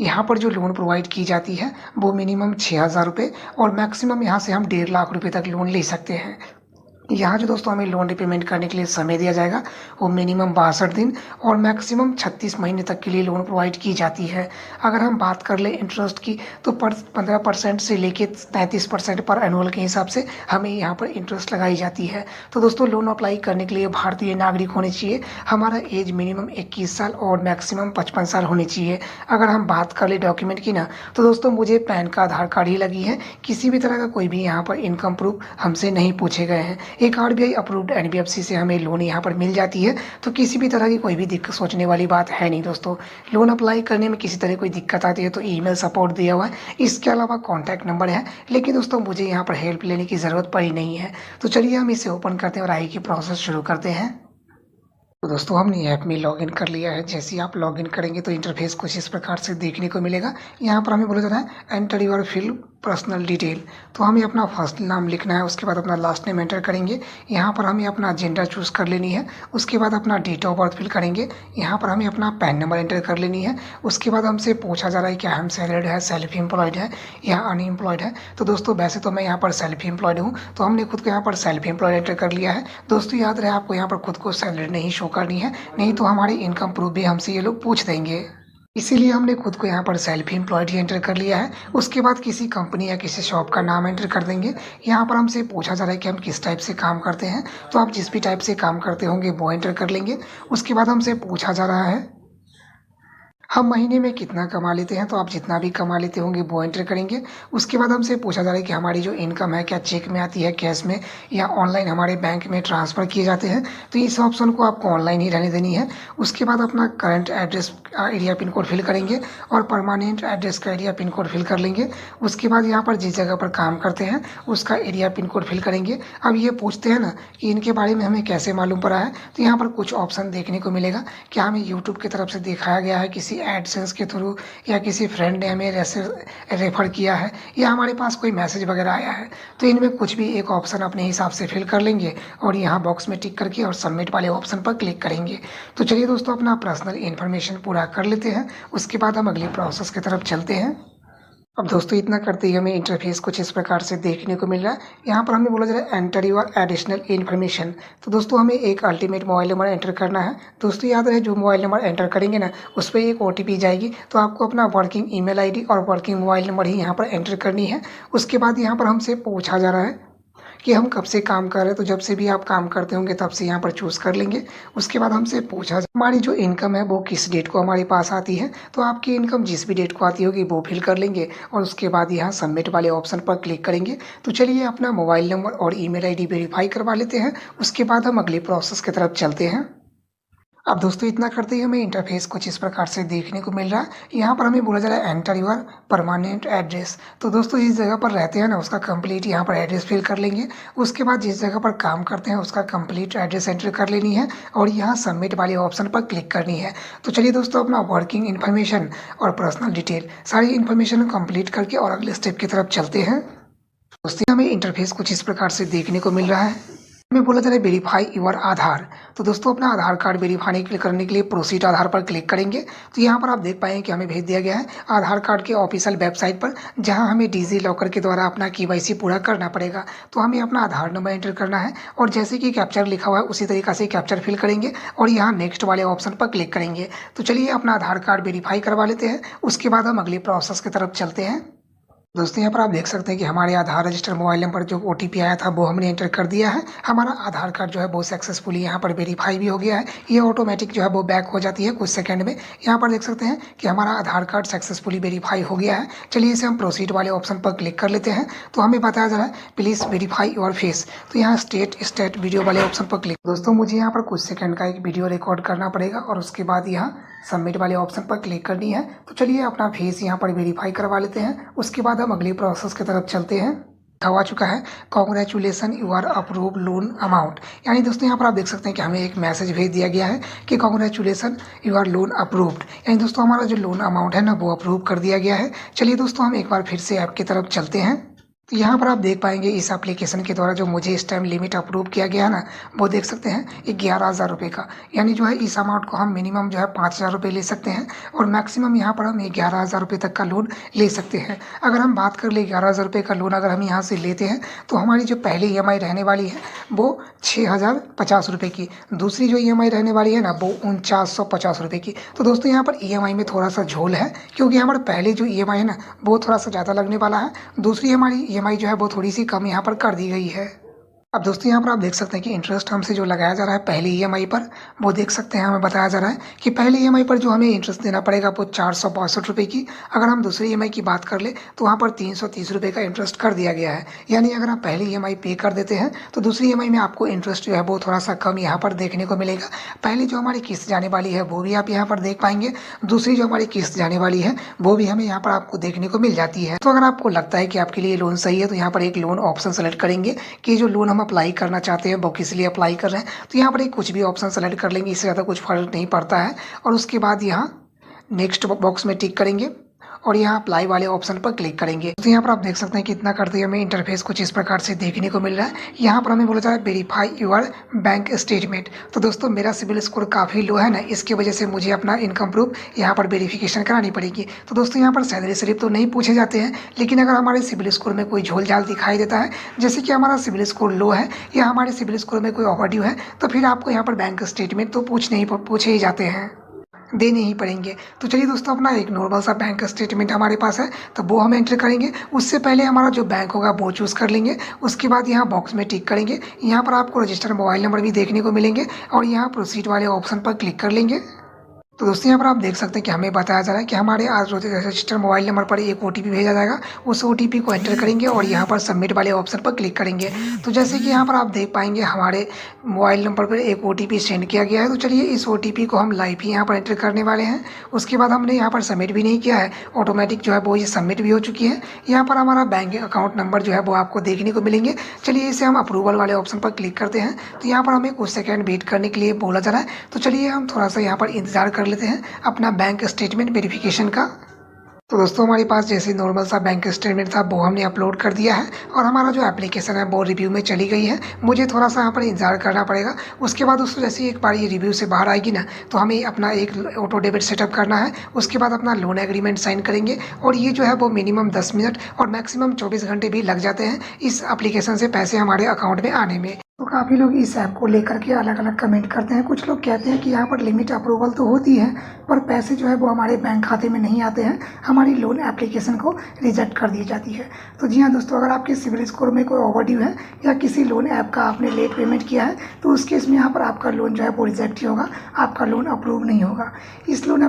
यहाँ पर जो लोन प्रोवाइड की जाती है वो मिनिमम 6,000 रुपये और मैक्सिमम यहाँ से हम 1.5 लाख रुपये तक लोन ले सकते हैं। यहाँ जो दोस्तों हमें लोन रिपेमेंट करने के लिए समय दिया जाएगा वो मिनिमम 62 दिन और मैक्सिमम 36 महीने तक के लिए लोन प्रोवाइड की जाती है। अगर हम बात कर ले इंटरेस्ट की तो 15% से लेके 33% पर एनुअल के हिसाब से हमें यहाँ पर इंटरेस्ट लगाई जाती है। तो दोस्तों लोन अप्लाई करने के लिए भारतीय नागरिक होने चाहिए, हमारा एज मिनिमम 21 साल और मैक्सिमम 55 साल होनी चाहिए। अगर हम बात कर ले डॉक्यूमेंट की ना तो दोस्तों मुझे पैन का आधार कार्ड ही लगी है, किसी भी तरह का कोई भी यहाँ पर इनकम प्रूफ हमसे नहीं पूछे गए हैं। एक आरबीआई अप्रूव्ड एनबीएफसी से हमें लोन यहाँ पर मिल जाती है, तो किसी भी तरह की कोई भी दिक्कत सोचने वाली बात है नहीं दोस्तों। लोन अप्लाई करने में किसी तरह कोई दिक्कत आती है तो ईमेल सपोर्ट दिया हुआ है, इसके अलावा कॉन्टैक्ट नंबर है, लेकिन दोस्तों मुझे यहाँ पर हेल्प लेने की ज़रूरत पड़ी नहीं है। तो चलिए हम इसे ओपन करते हैं और आगे की प्रोसेस शुरू करते हैं। तो दोस्तों हमने ऐप में लॉगिन कर लिया है। जैसे ही आप लॉगिन करेंगे तो इंटरफेस कुछ इस प्रकार से देखने को मिलेगा। यहाँ पर हमें बोला जा रहा है enter your fill personal detail, तो हमें अपना फर्स्ट नाम लिखना है, उसके बाद अपना लास्ट नेम एंटर करेंगे। यहाँ पर हमें अपना जेंडर चूज़ कर लेनी है, उसके बाद अपना डेट ऑफ बर्थ फिल करेंगे। यहाँ पर हमें अपना पैन नंबर एंटर कर लेनी है। उसके बाद हमसे पूछा जा रहा है कि हम सैलरीड है, सेल्फ एम्प्लॉयड है या अनएम्प्लॉयड है। तो दोस्तों वैसे तो मैं यहाँ पर सेल्फ एम्प्लॉयड हूँ, तो हमने खुद को यहाँ पर सेल्फ एम्प्लॉयड एंटर कर लिया है। दोस्तों याद रहे आपको यहाँ पर खुद को सैलरी नहीं शो करनी है, नहीं तो हमारी इनकम प्रूफ भी हमसे ये लोग पूछ देंगे। इसीलिए हमने खुद को यहाँ पर सेल्फ एम्प्लॉयड ही एंटर कर लिया है। उसके बाद किसी कंपनी या किसी शॉप का नाम एंटर कर देंगे। यहाँ पर हमसे पूछा जा रहा है कि हम किस टाइप से काम करते हैं, तो आप जिस भी टाइप से काम करते होंगे वो एंटर कर लेंगे। उसके बाद हमसे पूछा जा रहा है हम महीने में कितना कमा लेते हैं, तो आप जितना भी कमा लेते होंगे वो एंटर करेंगे। उसके बाद हमसे पूछा जा रहा है कि हमारी जो इनकम है क्या चेक में आती है, कैश में या ऑनलाइन हमारे बैंक में ट्रांसफ़र किए जाते हैं, तो इस ऑप्शन को आपको ऑनलाइन ही रहने देनी है। उसके बाद अपना current address area pin code fill करेंगे और परमानेंट एड्रेस का एरिया पिन कोड फिल कर लेंगे। उसके बाद यहाँ पर जिस जगह पर काम करते हैं उसका एरिया पिन कोड फिल करेंगे। अब ये पूछते हैं ना कि इनके बारे में हमें कैसे मालूम पड़ा है, तो यहाँ पर कुछ ऑप्शन देखने को मिलेगा। क्या हमें यूट्यूब की तरफ से दिखाया गया है, किसी एडसेंस के थ्रू, या किसी फ्रेंड ने हमें रेफर किया है, या हमारे पास कोई मैसेज वगैरह आया है, तो इनमें कुछ भी एक ऑप्शन अपने हिसाब से फिल कर लेंगे और यहाँ बॉक्स में टिक करके और सबमिट वाले ऑप्शन पर क्लिक करेंगे। तो चलिए दोस्तों अपना पर्सनल इन्फॉर्मेशन पूरा कर लेते हैं, उसके बाद हम अगली प्रोसेस की तरफ चलते हैं। अब दोस्तों इतना करते ही हमें इंटरफेस कुछ इस प्रकार से देखने को मिल रहा है। यहाँ पर हमें बोला जा रहा है एंटर योर एडिशनल इन्फॉर्मेशन, तो दोस्तों हमें एक अल्टीमेट मोबाइल नंबर एंटर करना है। दोस्तों याद रहे जो मोबाइल नंबर एंटर करेंगे ना उस पर एक OTP जाएगी, तो आपको अपना वर्किंग ईमेल आईडी और वर्किंग मोबाइल नंबर ही यहाँ पर एंटर करनी है। उसके बाद यहाँ पर हमसे पूछा जा रहा है कि हम कब से काम कर रहे हैं, तो जब से भी आप काम करते होंगे तब से यहाँ पर चूज़ कर लेंगे। उसके बाद हमसे पूछा हमारी जो इनकम है वो किस डेट को हमारे पास आती है, तो आपकी इनकम जिस भी डेट को आती होगी वो फिल कर लेंगे और उसके बाद यहाँ सबमिट वाले ऑप्शन पर क्लिक करेंगे। तो चलिए अपना मोबाइल नंबर और ईमेल आईडी वेरीफाई करवा लेते हैं, उसके बाद हम अगली प्रोसेस की तरफ चलते हैं। अब दोस्तों इतना करते ही हमें इंटरफेस कुछ इस प्रकार से देखने को मिल रहा है। यहाँ पर हमें बोला जा रहा है एंटर योर परमानेंट एड्रेस, तो दोस्तों जिस जगह पर रहते हैं ना उसका कंप्लीट यहाँ पर एड्रेस फिल कर लेंगे। उसके बाद जिस जगह पर काम करते हैं उसका कंप्लीट एड्रेस एंटर कर लेनी है और यहाँ सबमिट वाले ऑप्शन पर क्लिक करनी है। तो चलिए दोस्तों अपना वर्किंग इन्फॉर्मेशन और पर्सनल डिटेल सारी इन्फॉर्मेशन कंप्लीट करके और अगले स्टेप की तरफ चलते हैं। दोस्तों हमें इंटरफेस कुछ इस प्रकार से देखने को मिल रहा है। हमें बोला जा रहा है वेरीफाई योर आधार, तो दोस्तों अपना आधार कार्ड वेरीफाई करने के लिए प्रोसीड आधार पर क्लिक करेंगे। तो यहाँ पर आप देख पाएंगे कि हमें भेज दिया गया है आधार कार्ड के ऑफिशियल वेबसाइट पर, जहाँ हमें डिजी लॉकर के द्वारा अपना KYC पूरा करना पड़ेगा। तो हमें अपना आधार नंबर एंटर करना है और जैसे कि कैप्चर लिखा हुआ है उसी तरीक़ा से कैप्चर फिल करेंगे और यहाँ नेक्स्ट वाले ऑप्शन पर क्लिक करेंगे। तो चलिए अपना आधार कार्ड वेरीफाई करवा लेते हैं, उसके बाद हम अगली प्रोसेस की तरफ चलते हैं। दोस्तों यहाँ पर आप देख सकते हैं कि हमारे आधार रजिस्टर मोबाइल नंबर जो OTP आया था वो हमने एंटर कर दिया है। हमारा आधार कार्ड जो है वो सक्सेसफुली यहाँ पर वेरीफाई भी हो गया है। ये ऑटोमेटिक जो है वो बैक हो जाती है कुछ सेकंड में। यहाँ पर देख सकते हैं कि हमारा आधार कार्ड सक्सेसफुली वेरीफाई हो गया है। चलिए इसे हम प्रोसीड वाले ऑप्शन पर क्लिक कर लेते हैं। तो हमें बताया जा रहा है प्लीज़ वेरीफाई योर फेस, तो यहाँ स्टेट वीडियो वाले ऑप्शन पर क्लिक। दोस्तों मुझे यहाँ पर कुछ सेकंड का एक वीडियो रिकॉर्ड करना पड़ेगा और उसके बाद यहाँ सबमिट वाले ऑप्शन पर क्लिक करनी है। तो चलिए अपना फेस यहाँ पर वेरीफाई करवा लेते हैं, उसके बाद हम अगली प्रोसेस की तरफ चलते हैं। आ चुका है congratulation you are approve loan amount, यानी दोस्तों यहाँ पर आप देख सकते हैं कि हमें एक मैसेज भेज दिया गया है कि congratulation you are loan approved, यानी दोस्तों हमारा जो लोन अमाउंट है ना वो अप्रूव कर दिया गया है। चलिए दोस्तों हम एक बार फिर से ऐप की तरफ चलते हैं। तो यहाँ पर आप देख पाएंगे इस एप्लीकेशन के द्वारा जो मुझे इस टाइम लिमिट अप्रूव किया गया है ना, वो देख सकते हैं 11,000 रुपये का। यानी जो है इस अमाउंट को हम मिनिमम जो है 5,000 रुपये ले सकते हैं और मैक्सिमम यहाँ पर हम 11,000 रुपये तक का लोन ले सकते हैं। अगर हम बात कर ले 11,000 रुपये का लोन अगर हम यहाँ से लेते हैं तो हमारी जो पहली EMI रहने वाली है वो 6,050 रुपये की, दूसरी जो EMI रहने वाली है ना वो 4,950 रुपये की। तो दोस्तों यहाँ पर EMI में थोड़ा सा झोल है, क्योंकि यहाँ पर पहले जो EMI है ना वो थोड़ा सा ज़्यादा लगने वाला है, दूसरी हमारी EMI जो है वो थोड़ी सी कम यहाँ पर कर दी गई है। अब दोस्तों यहाँ पर आप देख सकते हैं कि इंटरेस्ट हमसे जो लगाया जा रहा है पहली EMI पर, वो देख सकते हैं हमें बताया जा रहा है कि पहली EMI पर जो हमें इंटरेस्ट देना पड़ेगा वो 462 रुपये की। अगर हम दूसरी EMI की बात कर ले तो वहाँ पर 330 रुपये का इंटरेस्ट कर दिया गया है। यानी अगर आप पहली EMI पे कर देते हैं तो दूसरी EMI में आपको इंटरेस्ट जो है वो थोड़ा सा कम यहाँ पर देखने को मिलेगा। पहली जो हमारी किस्त जाने वाली है वो भी आप यहाँ पर देख पाएंगे, दूसरी जो हमारी किस्त जाने वाली है वो भी हमें यहाँ पर आपको देखने को मिल जाती है। तो अगर आपको लगता है कि आपके लिए लोन सही है तो यहाँ पर एक लोन ऑप्शन सेलेक्ट करेंगे कि जो लोन हम अप्लाई करना चाहते हैं वो किस लिए अप्लाई कर रहे हैं। तो यहाँ पर एक कुछ भी ऑप्शन सेलेक्ट कर लेंगे, इससे ज़्यादा कुछ फर्क नहीं पड़ता है। और उसके बाद यहाँ नेक्स्ट बॉक्स में टिक करेंगे और यहाँ अप्लाई वाले ऑप्शन पर क्लिक करेंगे। तो यहाँ पर आप देख सकते हैं कि इतना करते ही हमें इंटरफेस कुछ इस प्रकार से देखने को मिल रहा है। यहाँ पर हमें बोला जा रहा है वेरीफाई योर बैंक स्टेटमेंट। तो दोस्तों मेरा सिबिल स्कोर काफ़ी लो है ना, इसकी वजह से मुझे अपना इनकम प्रूफ यहाँ पर वेरिफिकेशन करानी पड़ेगी। तो दोस्तों यहाँ पर सैलरी स्लिप तो नहीं पूछे जाते हैं, लेकिन अगर हमारे सिबिल स्कोर में कोई झोल झाल दिखाई देता है, जैसे कि हमारा सिबिल स्कोर लो है या हमारे सिबिल स्कोर में कोई ओवरड्यू है, तो फिर आपको यहाँ पर बैंक स्टेटमेंट तो पूछे ही जाते हैं, देने ही पड़ेंगे। तो चलिए दोस्तों अपना एक नॉर्मल सा बैंक स्टेटमेंट हमारे पास है तो वो हम एंटर करेंगे। उससे पहले हमारा जो बैंक होगा वो चूज़ कर लेंगे। उसके बाद यहाँ बॉक्स में टिक करेंगे। यहाँ पर आपको रजिस्टर्ड मोबाइल नंबर भी देखने को मिलेंगे और यहाँ प्रोसीड वाले ऑप्शन पर क्लिक कर लेंगे। तो दोस्तों यहाँ पर आप देख सकते हैं कि हमें बताया जा रहा है कि हमारे आज रजिस्टर्ड मोबाइल नंबर पर एक OTP भेजा जाएगा। उस OTP को एंटर करेंगे और यहाँ पर सबमिट वाले ऑप्शन पर क्लिक करेंगे। तो जैसे कि यहाँ पर आप देख पाएंगे हमारे मोबाइल नंबर पर एक OTP सेंड किया गया है। तो चलिए इस OTP को हम लाइव ही यहाँ पर एंटर करने वाले हैं। उसके बाद हमने यहाँ पर सबमिट भी नहीं किया है, ऑटोमेटिक जो है वो ये सबमिट भी हो चुकी है। यहाँ पर हमारा बैंक अकाउंट नंबर जो है वो आपको देखने को मिलेंगे। चलिए इसे हम अप्रूवल वाले ऑप्शन पर क्लिक करते हैं। तो यहाँ पर हमें कुछ सेकेंड वेट करने के लिए बोला जा रहा है। तो चलिए हम थोड़ा सा यहाँ पर इंतजार कर लेते हैं अपना बैंक स्टेटमेंट वेरिफिकेशन का। तो दोस्तों हमारे पास जैसे नॉर्मल सा बैंक स्टेटमेंट था वो हमने अपलोड कर दिया है और हमारा जो एप्लीकेशन है वो रिव्यू में चली गई है। मुझे थोड़ा सा यहाँ पर इंतजार करना पड़ेगा। उसके बाद दोस्तों जैसे एक बार ये रिव्यू से बाहर आएगी ना, तो हमें अपना एक ऑटो डेबिट सेटअप करना है। उसके बाद अपना लोन एग्रीमेंट साइन करेंगे और ये जो है वो मिनिमम 10 मिनट और मैक्सिमम 24 घंटे भी लग जाते हैं इस एप्लीकेशन से पैसे हमारे अकाउंट में आने में। तो काफ़ी लोग इस ऐप को लेकर के अलग अलग कमेंट करते हैं। कुछ लोग कहते हैं कि यहाँ पर लिमिट अप्रूवल तो होती है पर पैसे जो है वो हमारे बैंक खाते में नहीं आते हैं, हमारी लोन एप्लीकेशन को रिजेक्ट कर दी जाती है। तो जी हाँ दोस्तों, अगर आपके सिबिल स्कोर में कोई ओवरड्यू है या किसी लोन ऐप का आपने लेट पेमेंट किया है तो उस केस में यहाँ पर आपका लोन जो है वो रिजेक्ट ही होगा, आपका लोन अप्रूव नहीं होगा। इस लोन